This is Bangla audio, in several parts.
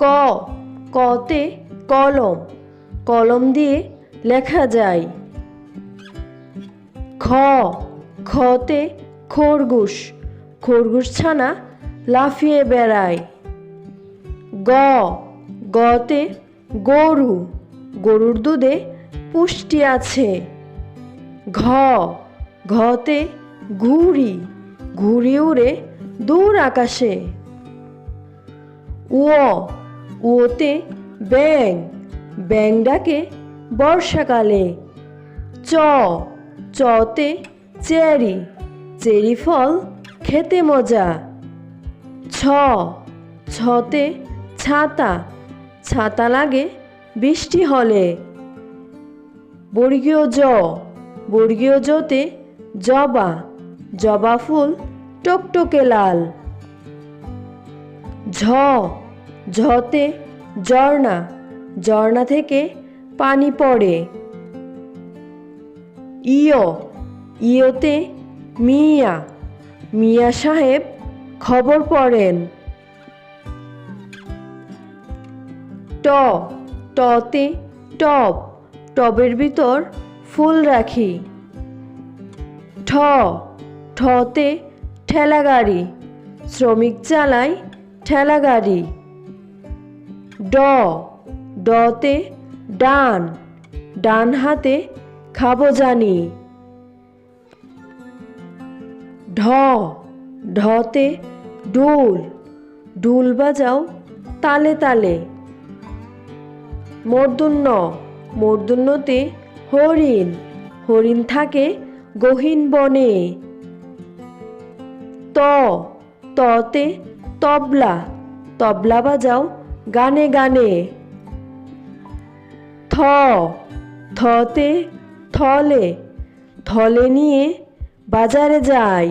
ক, কতে কলম, কলম দিয়ে লেখা যায়। খ, খতে খরগোশ, খরগোশ ছানা লাফিয়ে বেড়ায়। গ, গতে গরু, গরুর দুধে পুষ্টি আছে। ঘ, ঘতে ঘুড়ি, ঘুড়ি উড়ে দূর আকাশে। উ, উতে ব্যাঙ, ব্যাঙ ডাকে বর্ষাকালে। চ, চতে চেরি, চেরি ফল খেতে মজা। ছ, ছতে ছাতা, ছাতা লাগে বৃষ্টি হলে। বর্গীয় জ, বর্গীয় জতে জবা, জবা ফুল টকটকে লাল। ঝ, ঝতে ঝর্ণা, ঝর্ণা থেকে পানি পড়ে। ইয়, ইয়তে মিয়া, মিয়া সাহেব খবর পড়েন। ট, টতে টব, টবের ভিতর ফুল রাখি। ঠ, ঠতে ঠেলা গাড়ি, শ্রমিক চালায় ঠেলা গাড়ি। ড, ডতে ডান, ডান হাতে খাবো জানি। ঢ, ঢতে ঢোল, ঢোল বাজাও তালে তালে। মূর্ধন্য, মূর্ধন্যতে হরিণ, হরিণ থাকে গহীন বনে। ত, ততে তবলা, তবলা বাজাও গানে গানে। থ, থতে থলে, থলে নিয়ে বাজারে যায়।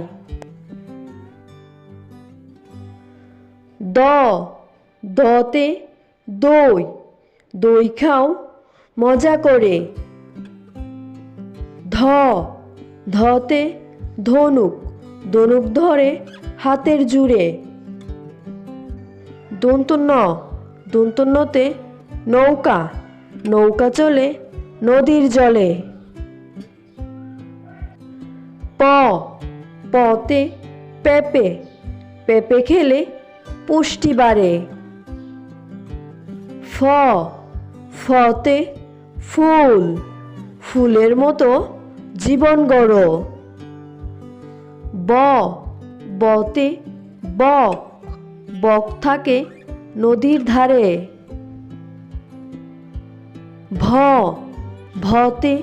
দ, দতে দই, দই খাও মজা করে। ধ, ধতে ধনুক, ধনুক ধরে হাতের জুড়ে। দন্তন্য, দন্তন্যতে নৌকা, নৌকা চলে নদীর জলে। প, পতে পেঁপে, পেঁপে খেলে পুষ্টি বাড়ে। ফ, ফতে ফুল, ফুলের মতো জীবন গড়ো। ব, বতে বক, বক থাকে নদীর ধারে। ভ, ভতে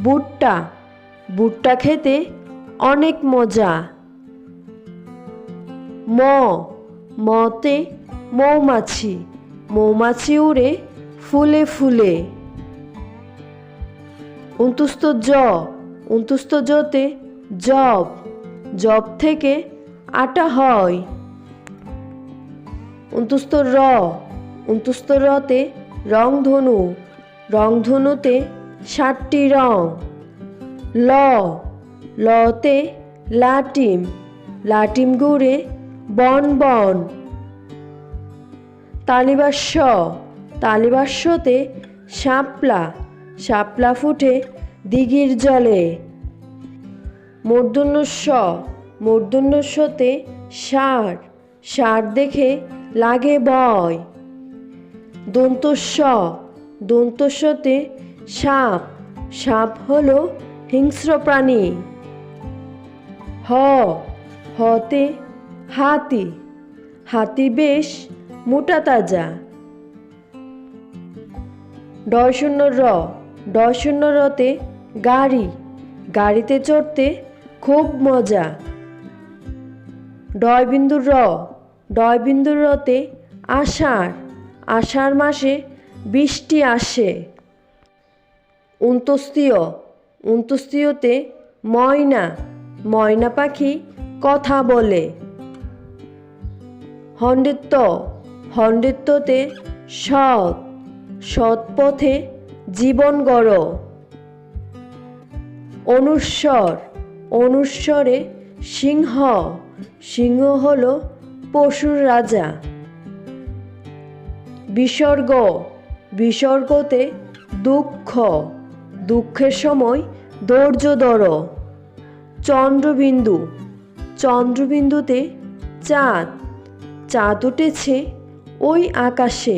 ভুট্টা, ভুট্টা খেতে অনেক মজা। ম, মতে মৌমাছি, মৌমাছি উড়ে ফুলে ফুলে। অন্তুস্থ জ, অন্তুস্থ জতে জব, জব থেকে আটা হয়। অন্তুস্থ র, অন্তুস্থ রতে রংধনু, রংধনুতে 7টি রং। ল, লতে লাটিম, লাটিম ঘুরে বন বন। তালিবাস্য, তালিবাস্যতে শাপলা, শাপলা ফুটে দিঘির জলে। মূর্ধন্য ষ, মূর্ধন্য ষতে ষাঁড়, ষাঁড় দেখে লাগে ভয়। দন্তস্ব, দন্তস্বতে সাপ, সাপ হলো হিংস্র প্রাণী। হ, হতে হাতি, হাতি বেশ মোটা তাজা। ডয়শূন্য র, ডয়শূন্য রতে গাড়ি, গাড়িতে চড়তে খুব মজা। ডয়বিন্দু র, ডয়বিন্দু রতে আষাঢ়, আষাঢ় মাসে বৃষ্টি আসে। অন্তস্তীয়, অন্তস্তীয়তে ময়না, ময়না পাখি কথা বলে। হন্ডিত্য, হন্ডিত্যতে সৎ, সৎ পথে জীবন গড়। অনুস্বর, অনুস্বরে সিংহ, সিংহ হলো পশুর রাজা। বিসর্গ, বিসর্গতে দুঃখ, দুঃখের সময় ধৈর্য ধরো। চন্দ্রবিন্দু, চন্দ্রবিন্দুতে চাঁদ, চাঁদ উঠেছে ওই আকাশে।